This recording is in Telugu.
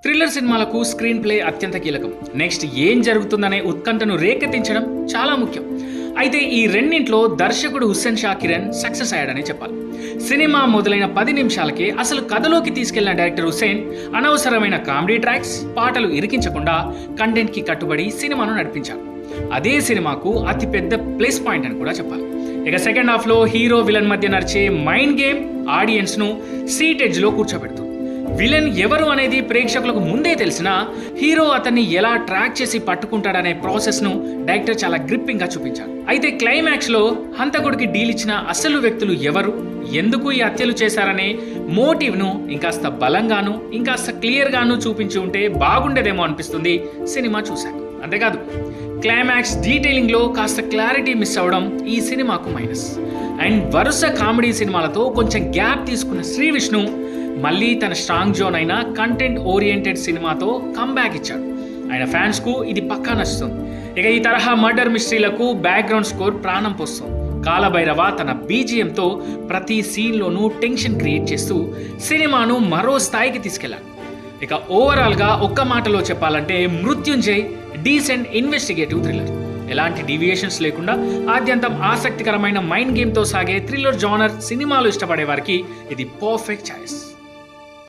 థ్రిల్లర్ సినిమాలకు స్క్రీన్ ప్లే అత్యంత కీలకం. నెక్స్ట్ ఏం జరుగుతుందనే ఉత్కంఠను రేకెత్తించడం చాలా ముఖ్యం. అయితే ఈ రెండింట్లో దర్శకుడు హుస్సేన్ షా కిరణ్ సక్సెస్ అయ్యాడనే చెప్పాలి. సినిమా మొదలైన 10 నిమిషాలకే అసలు కథలోకి తీసుకెళ్లిన డైరెక్టర్ హుస్సేన్ అనవసరమైన కామెడీ ట్రాక్స్, పాటలు ఇరికించకుండా కంటెంట్ కి కట్టుబడి సినిమాను నడిపించారు. అదే సినిమాకు అతిపెద్ద ప్లస్ పాయింట్ అని కూడా చెప్పాలి. ఇక సెకండ్ హాఫ్ లో హీరో విలన్ మధ్య నడిచే మైండ్ గేమ్ ఆడియన్స్ ను సీట్ ఎడ్జ్ లో కూర్చోబెడుతుంది. విలన్ ఎవరు అనేది ప్రేక్షకులకు ముందే తెలిసినా హీరో అతన్ని ఎలా ట్రాక్ చేసి పట్టుకుంటాడనే ప్రాసెస్ ను డైరెక్టర్ చాలా గ్రిప్పింగ్ గా చూపించాడు. అయితే క్లైమాక్స్ లో హంతకుడికి డీల్ ఇచ్చిన అసలు వ్యక్తులు ఎవరు, ఎందుకు ఈ హత్యలు చేశారనే మోటివ్ ను ఇంకాస్త బలంగాను ఇంకాస్త క్లియర్ గాను చూపించి ఉంటే బాగుండేదేమో అనిపిస్తుంది సినిమా చూశాక. అంతేకాదు క్లైమాక్స్ డీటెయిలింగ్ లో కాస్త క్లారిటీ మిస్ అవ్వడం ఈ సినిమాకు మైనస్. అండ్ వరుస కామెడీ సినిమాలతో కొంచెం గ్యాప్ తీసుకున్న శ్రీ విష్ణు మళ్ళీ తన స్ట్రాంగ్ జోన్ అయిన కంటెంట్ ఓరియంటెడ్ సినిమాతో కమ్బ్యాక్ ఇచ్చాడు. ఆయన ఫ్యాన్స్ కు ఇది పక్కా నచ్చుతుంది. ఇక ఈ తరహా మర్డర్ మిస్టరీలకు బ్యాక్గ్రౌండ్ స్కోర్ ప్రాణం పోస్తుంది. కాలభైరవ తన బీజిఎంతో ప్రతి సీన్లోనూ టెన్షన్ క్రియేట్ చేస్తూ సినిమాను మరో స్థాయికి తీసుకెళ్లాడు. ఇక ఓవరాల్ గా ఒక్క మాటలో చెప్పాలంటే మృత్యుంజయ్ డీసెంట్ ఇన్వెస్టిగేటివ్ థ్రిల్లర్. ఎలాంటి డీవియేషన్స్ లేకుండా ఆద్యంతం ఆసక్తికరమైన మైండ్ గేమ్ తో సాగే థ్రిల్లర్ జానర్ సినిమాలు ఇష్టపడే వారికి ఇది పర్ఫెక్ట్ చాయిస్.